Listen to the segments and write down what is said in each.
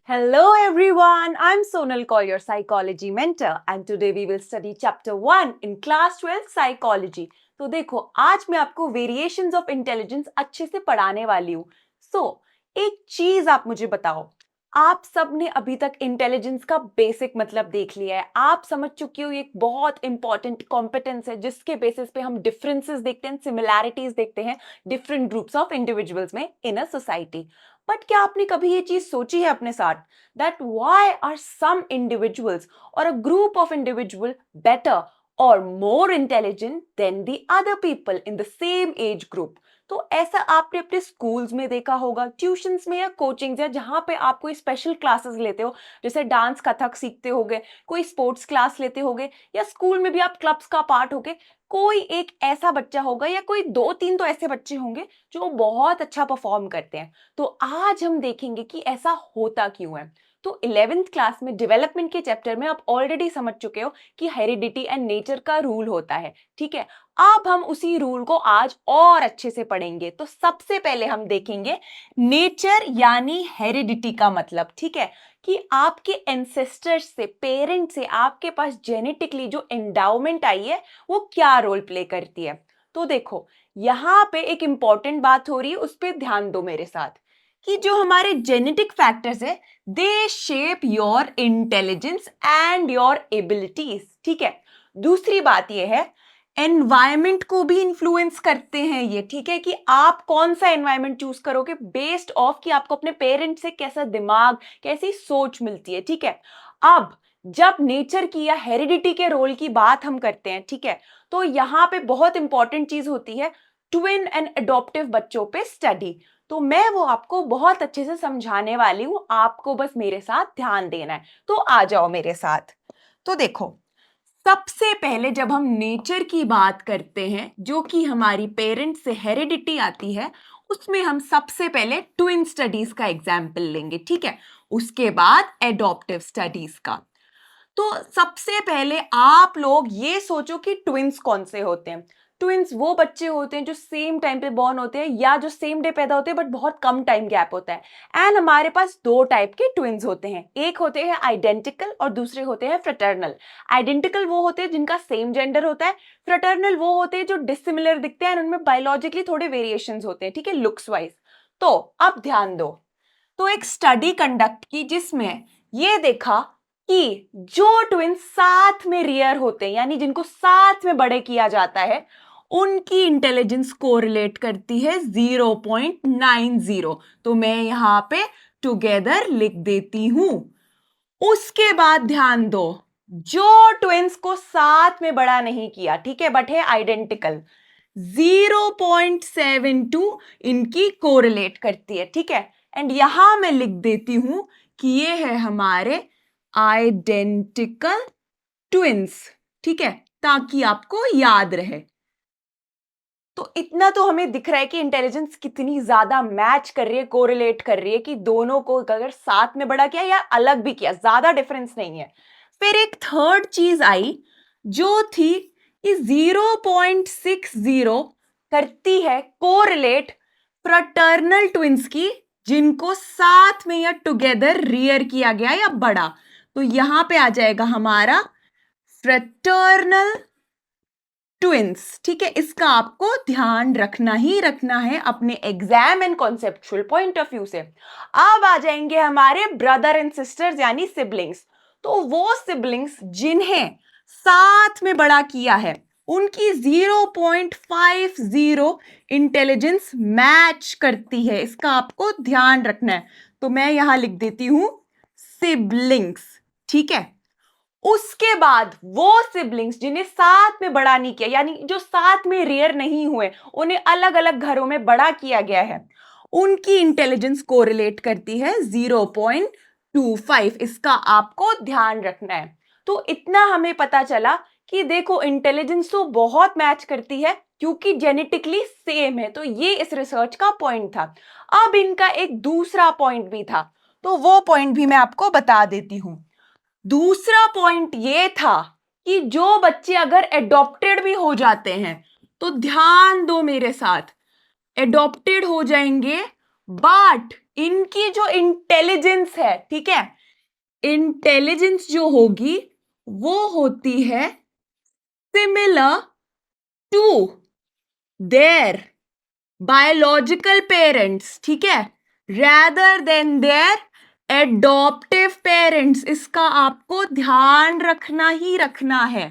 Hello everyone, I'm Sonal Kaur, your psychology mentor, and today we will study chapter 1 in class 12 psychology. तो देखो आज मैं आपको variations of intelligence अच्छे से पढ़ाने वाली हूँ. एक चीज आप मुझे बताओ, आप सब ने अभी तक इंटेलिजेंस का बेसिक मतलब देख लिया है. आप समझ चुके हो ये एक बहुत इंपॉर्टेंट कॉम्पिटेंस है जिसके बेसिस पे हम डिफरेंसेस देखते हैं, सिमिलैरिटीज देखते हैं डिफरेंट ग्रुप्स ऑफ इंडिविजुअल्स में इन अ सोसाइटी. बट क्या आपने कभी ये चीज सोची है अपने साथ that why are some individuals or a group of individual better or more intelligent than the other people in the same age group? तो ऐसा आपने अपने स्कूल्स में देखा होगा, ट्यूशंस में या कोचिंग्स या जहां पे आप कोई स्पेशल क्लासेस लेते हो, जैसे डांस कथक सीखते होगे, कोई स्पोर्ट्स क्लास लेते होगे, या स्कूल में भी आप क्लब्स का पार्ट होगे. कोई एक ऐसा बच्चा होगा या कोई दो तीन तो ऐसे बच्चे होंगे जो बहुत अच्छा परफॉर्म करते हैं. तो आज हम देखेंगे कि ऐसा होता क्यों है. तो 11th क्लास में डेवलपमेंट के चैप्टर में आप ऑलरेडी समझ चुके हो कि हेरिडिटी एंड नेचर का रूल होता है. ठीक है, अब हम उसी रूल को आज और अच्छे से पढ़ेंगे. तो सबसे पहले हम देखेंगे नेचर यानी हेरिडिटी का मतलब. ठीक है, कि आपके एंसेस्टर्स से, पेरेंट्स से आपके पास जेनेटिकली जो एंडाउमेंट आई है वो क्या रोल प्ले करती है. तो देखो यहां पे एक इंपॉर्टेंट बात हो रही है, उस पर ध्यान दो मेरे साथ, कि जो हमारे जेनेटिक फैक्टर्स है दे shape your intelligence and your abilities. ठीक है, दूसरी बात यह है एनवायरमेंट को भी इन्फ्लुएंस करते हैं ये. ठीक है, कि आप कौन सा एनवायरमेंट चूज करोगे बेस्ड ऑफ कि आपको अपने पेरेंट्स से कैसा दिमाग, कैसी सोच मिलती है. ठीक है, अब जब नेचर की या हेरिडिटी के रोल की बात हम करते हैं, ठीक है, तो यहां पे बहुत इंपॉर्टेंट चीज होती है ट्विन एंड अडॉप्टिव बच्चों पे स्टडी. तो मैं वो आपको बहुत अच्छे से समझाने वाली हूं, आपको बस मेरे साथ ध्यान देना है. तो आ जाओ मेरे साथ. तो देखो सबसे पहले जब हम नेचर की बात करते हैं जो कि हमारी पेरेंट्स से हेरिडिटी आती है, उसमें हम सबसे पहले ट्विन स्टडीज का एग्जाम्पल लेंगे. ठीक है, उसके बाद एडॉप्टिव स्टडीज का. तो सबसे पहले आप लोग ये सोचो कि ट्विन्स कौन से होते हैं. ट्विन्स वो बच्चे होते हैं जो सेम टाइम पे बॉर्न होते हैं या जो सेम डे पैदा होते हैं बट बहुत कम टाइम गैप होता है. एंड हमारे पास दो टाइप के ट्विन्स होते हैं, एक होते हैं आइडेंटिकल और दूसरे होते हैं फ्रेटर्नल. आइडेंटिकल वो होते हैं जिनका सेम जेंडर होता है, फ्रेटर्नल वो होते हैं जो डिसिमिलर दिखते हैं, उनमें बायोलॉजिकली थोड़े वेरिएशंस होते हैं. ठीक है, लुक्स वाइज. तो अब ध्यान दो. तो एक स्टडी कंडक्ट की जिसमें ये देखा कि जो ट्विन्स साथ में रियर होते हैं यानी जिनको साथ में बड़े किया जाता है, उनकी इंटेलिजेंस कोरिलेट करती है 0.90. तो मैं यहां पे टुगेदर लिख देती हूं. उसके बाद ध्यान दो, जो ट्विन्स को साथ में बड़ा नहीं किया, ठीक है, बट है आइडेंटिकल, 0.72 इनकी कोरिलेट करती है. ठीक है, एंड यहां मैं लिख देती हूं कि ये है हमारे आइडेंटिकल ट्विन्स. ठीक है, ताकि आपको याद रहे. तो इतना तो हमें दिख रहा है कि इंटेलिजेंस कितनी ज्यादा मैच कर रही है, कोरिलेट कर रही है, कि दोनों को अगर साथ में बड़ा किया या अलग भी किया ज्यादा डिफरेंस नहीं है. फिर एक थर्ड चीज आई जो थी कि 0.60 करती है कोरिलेट फ्रटर्नल ट्विन्स की जिनको साथ में या टुगेदर रियर किया गया या बड़ा. तो यहां पे आ जाएगा हमारा फ्रटर्नल ट्विन्स. ठीक है, इसका आपको ध्यान रखना ही रखना है अपने exam and conceptual point of view से. अब आ जाएंगे हमारे ब्रदर एंड सिस्टर्स यानी सिबलिंग्स. तो वो सिबलिंग्स जिन्हें साथ में बड़ा किया है उनकी 0.50 इंटेलिजेंस मैच करती है, इसका आपको ध्यान रखना है. तो मैं यहां लिख देती हूं सिबलिंग्स. ठीक है, उसके बाद वो सिबलिंग्स जिन्हें साथ में बड़ा नहीं किया यानी जो साथ में रियर नहीं हुए, उन्हें अलग अलग घरों में बड़ा किया गया है, उनकी इंटेलिजेंस कोरिलेट करती है 0.25. इसका आपको ध्यान रखना है. तो इतना हमें पता चला कि देखो इंटेलिजेंस तो बहुत मैच करती है क्योंकि जेनेटिकली सेम है. तो ये इस रिसर्च का पॉइंट था. अब इनका एक दूसरा पॉइंट भी था, तो वो पॉइंट भी मैं आपको बता देती हूं. दूसरा पॉइंट ये था कि जो बच्चे अगर एडॉप्टेड भी हो जाते हैं, तो ध्यान दो मेरे साथ, एडॉप्टेड हो जाएंगे बट इनकी जो इंटेलिजेंस है, ठीक है, इंटेलिजेंस जो होगी वो होती है similar to their biological parents, ठीक है, rather than their adoptive parents. इसका आपको ध्यान रखना ही रखना है।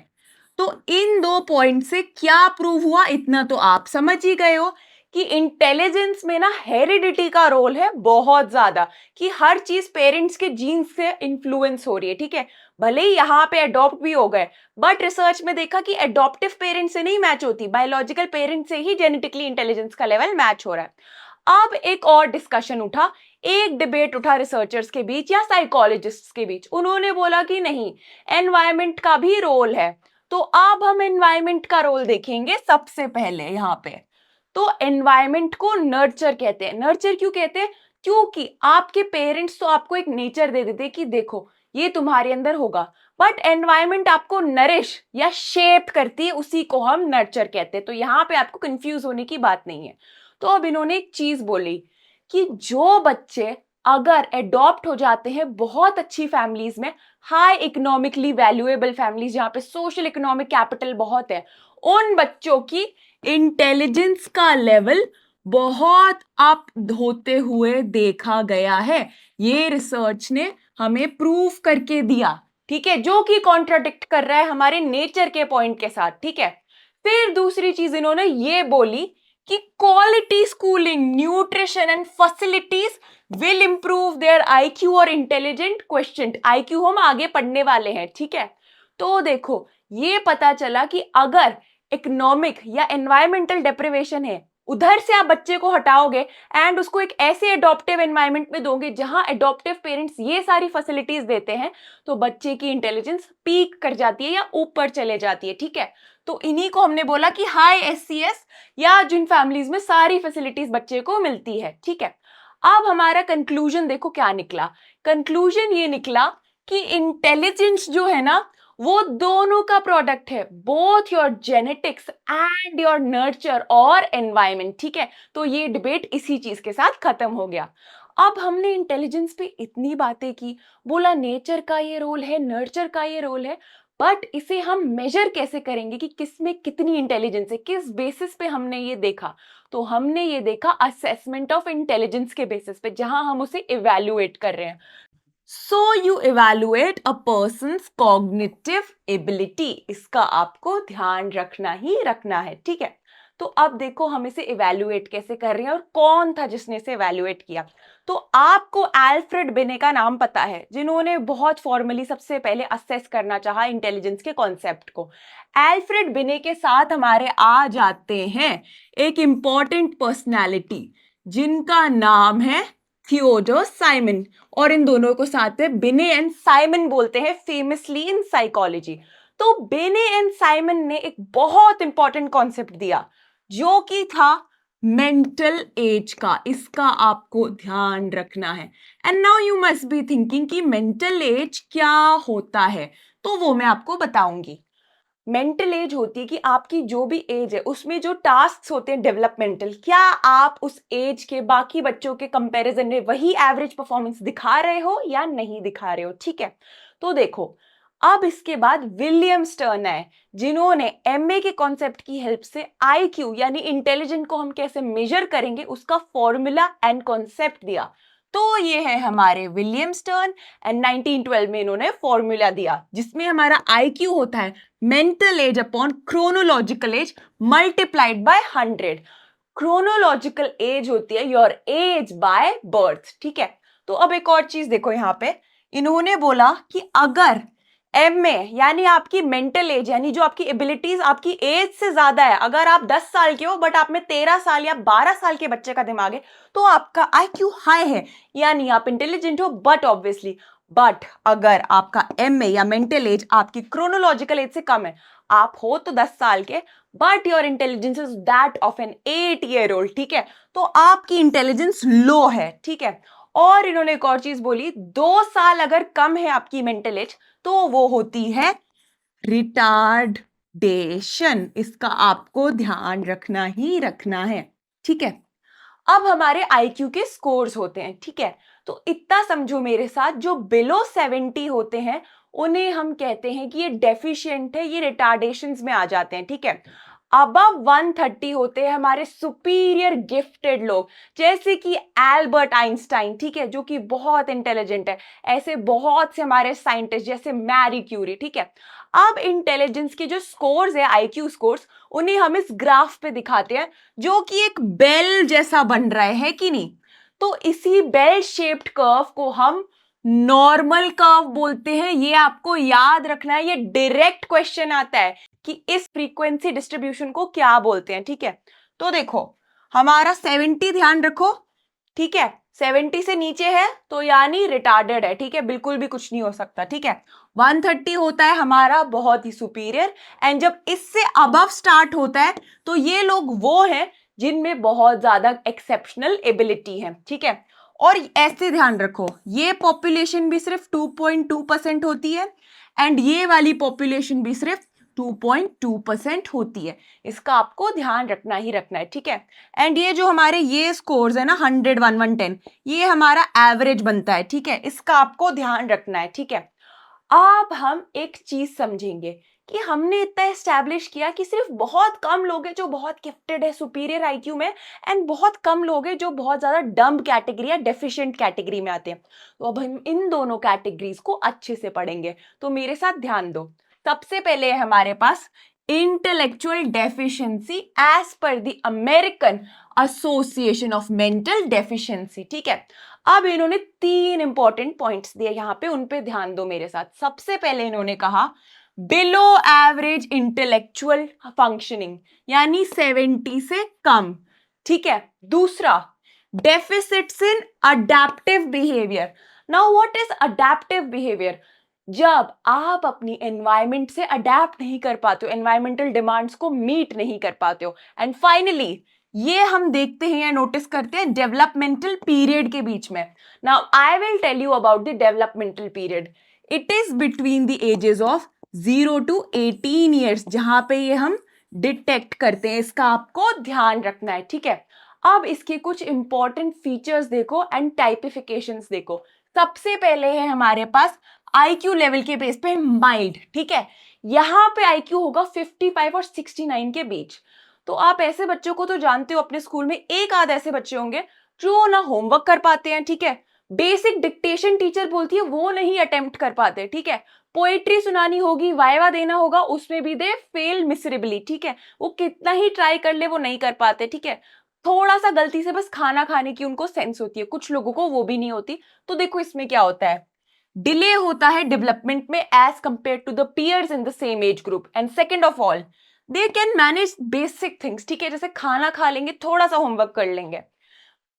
तो इन दो पॉइंट से क्या प्रूव हुआ, इतना तो आप समझ ही गए हो कि इंटेलिजेंस में ना हेरिडिटी का रोल है बहुत ज्यादा, कि हर चीज पेरेंट्स के जीन्स से इन्फ्लुएंस हो रही है, ठीक है। भले ही यहाँ पे अडॉप्ट भी हो गए, बट रिसर्च में देखा कि एडॉप्टिव पेरेंट्स से नहीं मैच होती, बायोलॉजिकल पेरेंट्स से ही जेनेटिकली इंटेलिजेंस का लेवल मैच हो रहा है। अब एक और डिस्कशन उठा, एक डिबेट उठा रिसर्चर्स के बीच या साइकोलॉजिस्ट्स के बीच। उन्होंने बोला कि नहीं, एनवायरमेंट का भी रोल है। तो अब हम एनवायरमेंट का रोल देखेंगे सबसे पहले यहाँ पे। तो एनवायरमेंट को नर्चर कहते हैं। नर्चर क्यों कहते हैं? क्योंकि आपके पेरेंट्स तो आपको एक नेचर दे देते कि देखो ये तुम्हारे अंदर होगा, बट एनवायरमेंट आपको नरिश या शेप करती है, उसी को हम नर्चर कहते हैं। तो यहाँ पे आपको कंफ्यूज होने की बात नहीं है। तो अब इन्होंने एक चीज बोली कि जो बच्चे अगर एडॉप्ट हो जाते हैं बहुत अच्छी फैमिलीज में, हाई इकोनॉमिकली वैल्यूएबल फैमिलीज जहां पे सोशल इकोनॉमिक कैपिटल बहुत है, उन बच्चों की इंटेलिजेंस का लेवल बहुत अप होते हुए देखा गया है। ये रिसर्च ने हमें प्रूव करके दिया, ठीक है, जो कि कॉन्ट्राडिक्ट कर रहा है हमारे नेचर के पॉइंट के साथ, ठीक है। फिर दूसरी चीज इन्होंने ये बोली कि quality schooling, nutrition and facilities will improve there IQ और इंटेलिजेंट क्वेश्चन। आईक्यू हम आगे पढ़ने वाले हैं, ठीक है। तो देखो ये पता चला कि अगर इकोनॉमिक या एनवायरमेंटल डेप्रिवेशन है, उधर से आप बच्चे को हटाओगे एंड उसको एक ऐसे एडॉप्टिव एनवायरमेंट में दोगे जहां एडॉप्टिव पेरेंट्स ये सारी फैसिलिटीज देते हैं, तो बच्चे की इंटेलिजेंस पीक कर जाती है या ऊपर चले जाती है, ठीक है। तो इन्हीं को हमने बोला कि हाई एससीएस या जिन फैमिलीज में सारी फैसिलिटीज बच्चे को मिलती है, ठीक है। अब हमारा कंक्लूजन देखो क्या निकला। कंक्लूजन ये निकला कि इंटेलिजेंस जो है ना वो दोनों का प्रोडक्ट है, both your genetics and your nurture और एनवायरमेंट, ठीक है। तो ये डिबेट इसी चीज के साथ खत्म हो गया। अब हमने इंटेलिजेंस पे इतनी बातें की, बोला नेचर का ये रोल है, नर्चर का ये रोल है, बट इसे हम मेजर कैसे करेंगे कि किस में कितनी इंटेलिजेंस है, किस बेसिस पे हमने ये देखा? तो हमने ये देखा असेसमेंट ऑफ इंटेलिजेंस के बेसिस पे, जहां हम उसे इवैल्यूएट कर रहे हैं। So you evaluate a persons cognitive ability, इसका आपको ध्यान रखना ही रखना है, ठीक है। तो अब देखो हम इसे इवैल्यूएट कैसे कर रहे हैं और कौन था जिसने इसे इवैल्यूएट किया। तो आपको एल्फ्रेड बिने का नाम पता है, जिन्होंने बहुत फॉर्मली सबसे पहले असेस करना चाहा इंटेलिजेंस के कॉन्सेप्ट को। एल्फ्रेड बिने के साथ हमारे आ जाते हैं एक इंपॉर्टेंट पर्सनैलिटी जिनका नाम है थियोडोर साइमन, और इन दोनों को साथ में बिने एंड साइमन बोलते हैं फेमसली इन साइकोलॉजी। तो बिने एंड साइमन ने एक बहुत इंपॉर्टेंट कॉन्सेप्ट दिया जो कि था मेंटल एज का। इसका आपको ध्यान रखना है। And now you must be thinking कि मेंटल एज क्या होता है, तो वो मैं आपको बताऊंगी। मेंटल एज होती है कि आपकी जो भी एज है उसमें जो टास्क होते हैं डेवलपमेंटल, क्या आप उस एज के बाकी बच्चों के कंपैरिजन में वही एवरेज परफॉर्मेंस दिखा रहे हो या नहीं दिखा रहे हो, ठीक है। तो देखो अब इसके बाद विलियम स्टर्न है, जिन्होंने एमए के कॉन्सेप्ट की हेल्प से आईक्यू यानी इंटेलिजेंट को हम कैसे मेजर करेंगे उसका फॉर्मूला एंड कॉन्सेप्ट दिया। तो ये है हमारे विलियम स्टर्न, एंड 1912 में इन्होंने फॉर्मूला दिया जिसमें हमारा आईक्यू होता है mental as upon chronological age multiplied by 100। Chronological age होती है योर एज बाय बर्थ, ठीक है। तो अब एक और चीज देखो यहाँ पे, इन्होंने बोला कि अगर एम में यानी आपकी मेंटल एज यानी जो आपकी एबिलिटीज आपकी एज से ज्यादा है, अगर आप 10 साल के हो बट आप में 13 साल या 12 साल के बच्चे का दिमाग है, तो आपका आईक्यू हाई है यानी आप इंटेलिजेंट हो, बट ऑब्वियसली बट अगर आपका एम या मेंटल एज आपकी क्रोनोलॉजिकल एज से कम है, आप हो तो 10 साल के but your intelligence is that of an 8 year old, ठीक है। तो आपकी इंटेलिजेंस लो है, ठीक है। और इन्होंने एक और चीज बोली, 2 साल अगर कम है आपकी मेंटल एज तो वो होती है रिटार्डेशन। इसका आपको ध्यान रखना ही रखना है, ठीक है। अब हमारे आईक्यू के स्कोर्स होते हैं, ठीक है। तो इतना समझो मेरे साथ, जो बिलो 70 होते हैं उन्हें हम कहते हैं कि ये डेफिशिएंट है, ये रिटार्डेशंस में आ जाते हैं, ठीक है। अबव 130 होते हैं हमारे सुपीरियर गिफ्टेड लोग, जैसे कि एल्बर्ट आइंस्टाइन, ठीक है, जो कि बहुत इंटेलिजेंट है। ऐसे बहुत से हमारे साइंटिस्ट जैसे मैरी क्यूरी, ठीक है। अब इंटेलिजेंस के जो स्कोर्स है, आईक्यू स्कोर्स, उन्हें हम इस ग्राफ पे दिखाते हैं, जो कि एक बेल जैसा बन रहा है कि नहीं। तो इसी बेल शेप्ड कर्व को हम नॉर्मल कर्व बोलते हैं। ये आपको याद रखना है, ये डायरेक्ट क्वेश्चन आता है कि इस फ्रीक्वेंसी डिस्ट्रीब्यूशन को क्या बोलते हैं, ठीक है। तो देखो हमारा 70 ध्यान रखो, ठीक है। 70 से नीचे है तो यानी रिटार्डेड है, ठीक है, बिल्कुल भी कुछ नहीं हो सकता, ठीक है। 130 होता है हमारा बहुत ही सुपीरियर, एंड जब इससे अबव स्टार्ट होता है तो ये लोग वो हैं जिनमें बहुत ज्यादा एक्सेप्शनल एबिलिटी है, ठीक है। और ऐसे ध्यान रखो, ये पॉपुलेशन भी सिर्फ 2.2% होती है, एंड ये वाली पॉपुलेशन भी सिर्फ 2.2% होती है। इसका आपको ध्यान रखना ही रखना है, ठीक है। एंड ये जो हमारे ये स्कोर्स है ना, 100, 1, 110, ये हमारा एवरेज बनता है, ठीक है। इसका आपको ध्यान रखना है, ठीक है। अब हम एक चीज समझेंगे कि हमने इतना एस्टैब्लिश किया कि सिर्फ बहुत कम लोग हैं जो बहुत गिफ्टेड है सुपीरियर आईक्यू में, एंड बहुत कम लोग हैं जो बहुत ज्यादा डम्ब कैटेगरी या डेफिशिएंट कैटेगरी में आते हैं। तो अब हम इन दोनों कैटेगरीज को अच्छे से पढ़ेंगे, तो मेरे साथ ध्यान दो। सबसे पहले है हमारे पास intellectual deficiency as per the American Association of Mental Deficiency, ठीक है। अब इन्होंने 3 इंपॉर्टेंट पॉइंट्स दिए यहां पे, उन पे ध्यान दो मेरे साथ। सबसे पहले इन्होंने कहा बिलो एवरेज इंटेलेक्चुअल फंक्शनिंग, यानी 70 से कम, ठीक है। दूसरा, deficits in adaptive behaviour. Now what is adaptive behaviour? जब आप अपनी एनवायरमेंट से अडेप्ट नहीं कर पाते हो, एनवायरमेंटल डिमांड्स को मीट नहीं कर पाते हो। एंड फाइनली ये हम देखते हैं या नोटिस करते हैं डेवलपमेंटल पीरियड के बीच में। Now I will tell you about the developmental period. It is between the ages of 0 to 18 years, जहां पे ये हम डिटेक्ट करते हैं। इसका आपको ध्यान रखना है, ठीक है। अब इसके कुछ इंपॉर्टेंट फीचर्स देखो एंड टाइपिफिकेशंस देखो। सबसे पहले है हमारे पास आईक्यू लेवल के बेस पे माइल्ड, ठीक है। यहां पे आईक्यू होगा 55 और 69 के बीच। तो आप ऐसे बच्चों को तो जानते हो, अपने स्कूल में एक आध ऐसे बच्चे होंगे जो ना होमवर्क कर पाते हैं, ठीक है। बेसिक डिक्टेशन टीचर बोलती है वो नहीं अटेम्प्ट कर पाते, ठीक है। पोएट्री सुनानी होगी, वाइवा देना होगा, उसमें भी दे फेल मिसरेबली, ठीक है। वो कितना ही ट्राई कर ले वो नहीं कर पाते, ठीक है। थोड़ा सा गलती से बस खाना खाने की उनको सेंस होती है, कुछ लोगों को वो भी नहीं होती। तो देखो इसमें क्या होता है, डिले होता है डेवलपमेंट में age compare to the peers in the same age group. And second of all, they can manage basic things, ठीक है, जैसे खाना खा लेंगे, थोड़ा सा होमवर्क कर लेंगे,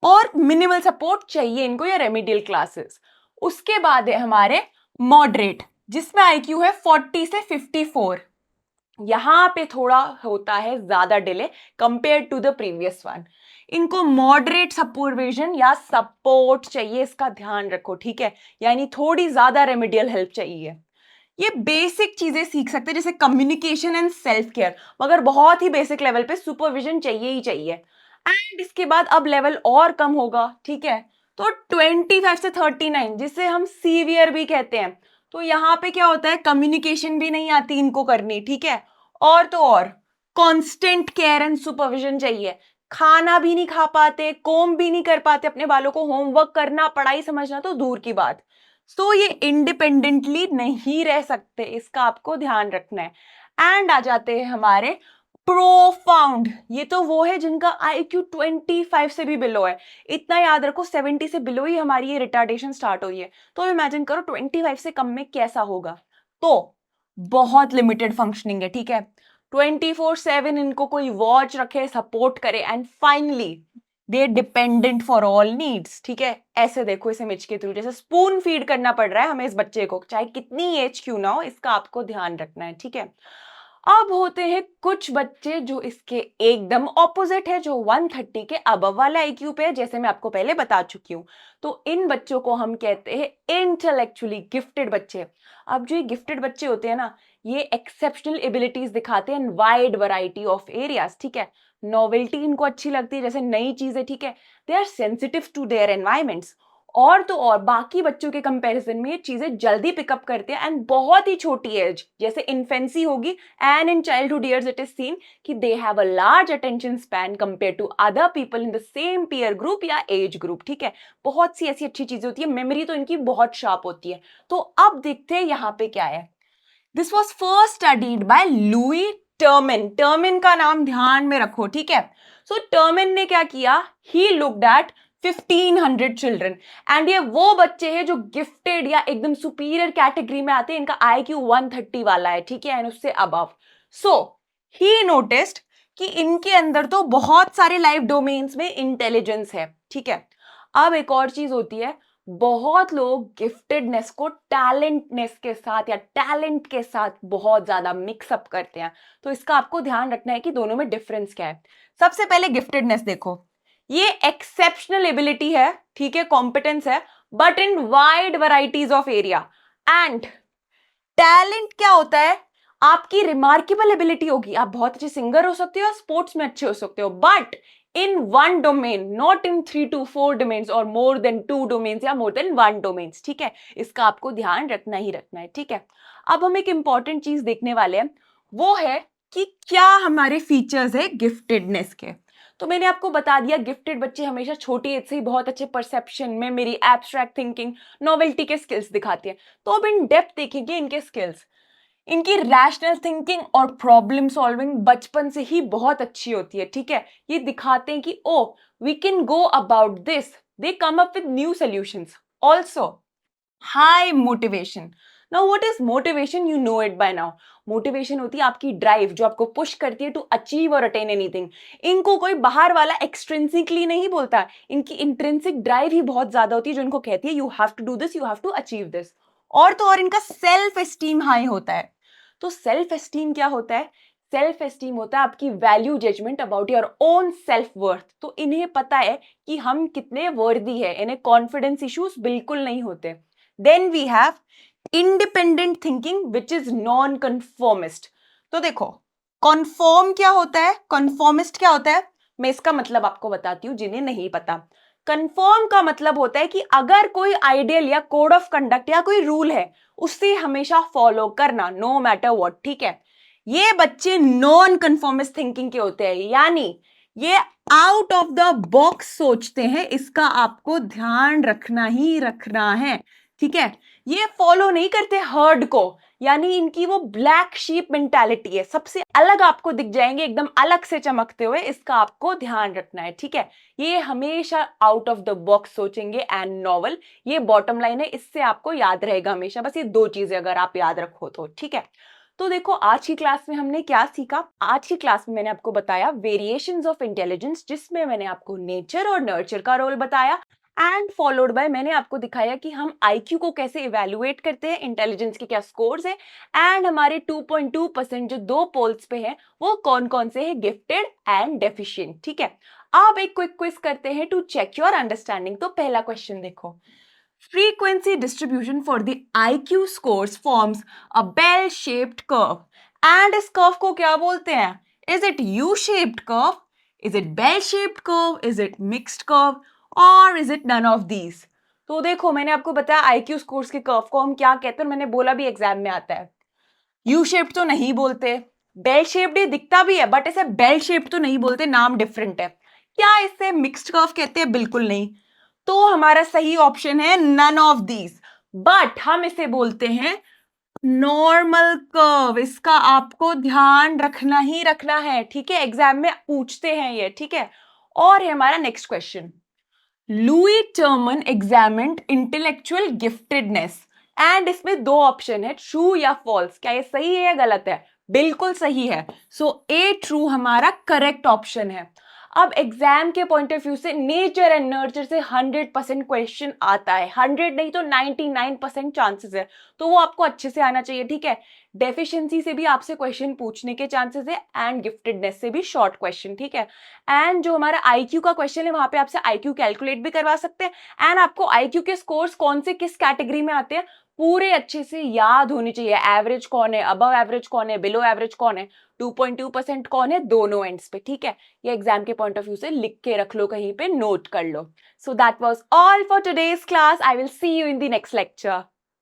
और मिनिमल सपोर्ट चाहिए इनको या रेमिडियल क्लासेस। उसके बाद है हमारे मॉडरेट, जिसमें आईक्यू है 40 से 54। यहां पे थोड़ा होता है ज्यादा delay compare to the previous one. इनको मॉडरेट सुपरविजन या सपोर्ट चाहिए, इसका ध्यान रखो, ठीक है। यानी थोड़ी ज्यादा रेमिडियल हेल्प चाहिए। ये बेसिक चीजें सीख सकते हैं जैसे कम्युनिकेशन एंड सेल्फ केयर, मगर बहुत ही बेसिक लेवल पे सुपरविजन चाहिए ही चाहिए। एंड इसके बाद अब लेवल और कम होगा, ठीक है। तो 25 से 39, जिसे हम सीवियर भी कहते हैं। तो यहाँ पे क्या होता है, कम्युनिकेशन भी नहीं आती इनको करनी, ठीक है। और तो और कांस्टेंट केयर एंड सुपरविजन चाहिए। खाना भी नहीं खा पाते, कोम भी नहीं कर पाते अपने बालों को, होमवर्क करना, पढ़ाई समझना तो दूर की बात। सो ये इंडिपेंडेंटली नहीं रह सकते, इसका आपको ध्यान रखना है। एंड आ जाते हैं हमारे प्रोफाउंड। ये तो वो है जिनका आईक्यू 25 से भी बिलो है। इतना याद रखो, 70 से बिलो ही हमारी ये रिटार्डेशन स्टार्ट हुई है। तो इमेजिन करो 25 से कम में कैसा होगा। तो बहुत लिमिटेड फंक्शनिंग है, ठीक है। 24/7 इनको कोई वॉच रखे, सपोर्ट करे, and finally they dependent for all needs, ठीक है। ऐसे देखो इस इमेज के थ्रू, जैसे स्पून फीड करना पड़ रहा है हमें इस बच्चे को, चाहे कितनी एज क्यों ना हो, इसका आपको ध्यान रखना है, ठीक है। अब होते हैं कुछ बच्चे जो इसके एकदम ऑपोजिट है, जो 130 के अबव वाला आईक्यू पे है, जैसे मैं आपको पहले बता चुकी हूं। तो इन बच्चों को हम कहते हैं इंटेलेक्चुअली गिफ्टेड बच्चे। अब जो ये गिफ्टेड बच्चे होते हैं ना, ये एक्सेप्शनल एबिलिटीज दिखाते हैं इन वाइड वैरायटी ऑफ एरियाज, ठीक है। नॉवेल्टी इनको अच्छी लगती है, जैसे नई चीजें, ठीक है। They are sensitive to their environments. और तो और बाकी बच्चों के कंपैरिजन में ये चीजें जल्दी पिकअप करते हैं एंड बहुत ही छोटी एज जैसे इन्फेंसी होगी and in childhood years it is seen कि they have a large attention span compare to other people in the same peer group या एज ग्रुप, ठीक है। बहुत सी ऐसी अच्छी चीजें होती है, मेमोरी तो इनकी बहुत शार्प होती है। तो अब देखते हैं यहाँ पे क्या है। This was first studied by Lewis Terman. Terman का नाम ध्यान में रखो, ठीक है। सो टर्मिन ने क्या किया, he looked at 1500 children and ये वो बच्चे हैं जो गिफ्टेड या एकदम सुपीरियर कैटेगरी में आते हैं, इनका IQ 130 वाला है, ठीक है, एंड उससे अबव। सो ही नोटिस्ड कि इनके अंदर तो बहुत सारे लाइफ डोमेन्स में इंटेलिजेंस है, ठीक है। अब एक और चीज होती है, बहुत लोग गिफ्टेडनेस को टैलेंटनेस के साथ या टैलेंट के साथ बहुत ज्यादा मिक्सअप करते हैं। तो इसका आपको ध्यान रखना है कि दोनों में डिफरेंस क्या है। सबसे पहले गिफ्टेडनेस देखो, ये एक्सेप्शनल एबिलिटी है, ठीक है, कॉम्पिटेंस है, but in wide varieties of area. And talent क्या होता है, आपकी रिमार्केबल एबिलिटी होगी, आप बहुत अच्छे सिंगर हो सकते हो, स्पोर्ट्स में अच्छे हो सकते हो, but in one domain, not in 3 to 4 domains और मोर देन 2 डोमेन्स या मोर देन 1 डोमेन्स, ठीक है। इसका आपको ध्यान रखना ही रखना है, ठीक है। अब हम एक इंपॉर्टेंट चीज देखने वाले हैं, वो है कि क्या हमारे फीचर्स है गिफ्टेडनेस के। तो मैंने आपको बता दिया, गिफ्टेड बच्चे हमेशा छोटी एज से ही बहुत अच्छे perception, memory, abstract thinking, novelty के स्किल्स दिखाते हैं। तो अब इन डेप्थ देखेंगे इनके स्किल्स। इनकी रैशनल थिंकिंग और प्रॉब्लम सॉल्विंग बचपन से ही बहुत अच्छी होती है, ठीक है। ये दिखाते हैं कि oh we can go about this, they come up with new solutions. Also high motivation. Now what is motivation, you know it by now. Motivation होती है आपकी ड्राइव जो आपको पुश करती है टू अचीव और अटेन एनीथिंग। इनको कोई बाहर वाला एक्सट्रिंसिकली नहीं बोलता, इनकी इंट्रिंसिक ड्राइव ही बहुत ज्यादा होती है जो इनको कहती है you have to do this, you have to achieve this. और तो और इनका सेल्फ एस्टीम हाई होता है। तो सेल्फ एस्टीम क्या होता है, सेल्फ एस्टीम होता है आपकी value judgement about your own self worth. तो इन्हें पता है कि हम कितने वर्दी है, इन्हें कॉन्फिडेंस इश्यूज बिल्कुल नहीं होते। Then we have independent thinking which is non conformist. तो देखो कन्फॉर्म क्या होता है, कन्फॉर्मिस्ट क्या होता है, मैं इसका मतलब आपको बताती हूँ जिन्हें नहीं पता। कन्फर्म का मतलब होता है कि अगर कोई आइडियल या कोड ऑफ कंडक्ट या कोई रूल है उसे हमेशा फॉलो करना, नो मैटर व्हाट, ठीक है। ये बच्चे नॉन कन्फॉर्मिस्ट थिंकिंग के होते हैं, यानी ये आउट ऑफ द बॉक्स सोचते हैं, इसका आपको ध्यान रखना ही रखना है, ठीक है। ये फॉलो नहीं करते हर्ड को, यानी इनकी वो ब्लैक शीप मेंटालिटी है, सबसे अलग आपको दिख जाएंगे, एकदम अलग से चमकते हुए, इसका आपको ध्यान रखना है, ठीक है। ये हमेशा आउट ऑफ द बॉक्स सोचेंगे एंड नॉवल, ये बॉटम लाइन है, इससे आपको याद रहेगा हमेशा, बस ये दो चीजें अगर आप याद रखो तो, ठीक है। तो देखो आज की क्लास में हमने क्या सीखा, आज की क्लास में मैंने आपको बताया वेरिएशंस ऑफ इंटेलिजेंस, जिसमें मैंने आपको नेचर और नर्चर का रोल बताया एंड फॉलोड बाय मैंने आपको दिखाया कि हम IQ को कैसे इवेल्युएट करते हैं, इंटेलिजेंस के क्या स्कोर्स है एंड हमारे 2.2% जो दो पोल्स पे हैं वो कौन कौन से हैं, गिफ्टेड एंड डेफिशिएंट, ठीक है। अब एक क्विक क्विज करते हैं टू चेक योर अंडरस्टैंडिंग। तो पहला क्वेश्चन देखो, frequency distribution for the IQ scores forms a bell shaped curve and इस curve को क्या बोलते हैं, is it U shaped curve, is it bell shaped curve, is it mixed curve or is it none of these। तो देखो मैंने आपको बताया IQ scores के curve को हम क्या कहते हैं, और मैंने बोला भी एग्जाम में आता है, U shaped तो नहीं बोलते, बेल शेप्ड दिखता भी है बट इसे बेल शेप्ड तो नहीं बोलते, नाम डिफरेंट है। क्या इसे मिक्स्ड कर्व कहते हैं, बिल्कुल नहीं। तो हमारा सही ऑप्शन है नन ऑफ दीज, बट हम इसे बोलते हैं नॉर्मल कर्व, इसका आपको ध्यान रखना ही रखना है, ठीक है, एग्जाम में पूछते हैं ये, ठीक है। और है हमारा next question, Louis Terman examined intellectual giftedness and इसमें दो ऑप्शन है, ट्रू या फॉल्स, क्या ये सही है या गलत है, बिल्कुल सही है। सो ए ट्रू हमारा करेक्ट ऑप्शन है। अब एग्जाम के पॉइंट ऑफ व्यू से नेचर एंड नर्चर से 100% क्वेश्चन आता है, 100 नहीं तो 99% चांसेस है, तो वो आपको अच्छे से आना चाहिए, ठीक है। डेफिशिएंसी से भी आपसे क्वेश्चन पूछने के चांसेस है एंड गिफ्टेडनेस से भी शॉर्ट क्वेश्चन, ठीक है। एंड जो हमारा आईक्यू का क्वेश्चन है वहां पे आपसे आईक्यू कैलकुलेट भी करवा सकते हैं एंड आपको आईक्यू के स्कोर्स कौन से किस कैटेगरी में आते हैं पूरे अच्छे से याद होनी चाहिए। एवरेज कौन है, अबव एवरेज कौन है, बिलो एवरेज कौन है, 2.2% कौन है, दोनों एंड्स पे, ठीक है। ये एग्जाम के पॉइंट ऑफ व्यू से लिख के रख लो, कहीं पे नोट कर लो। So that was all for today's class. I will see you in the next lecture.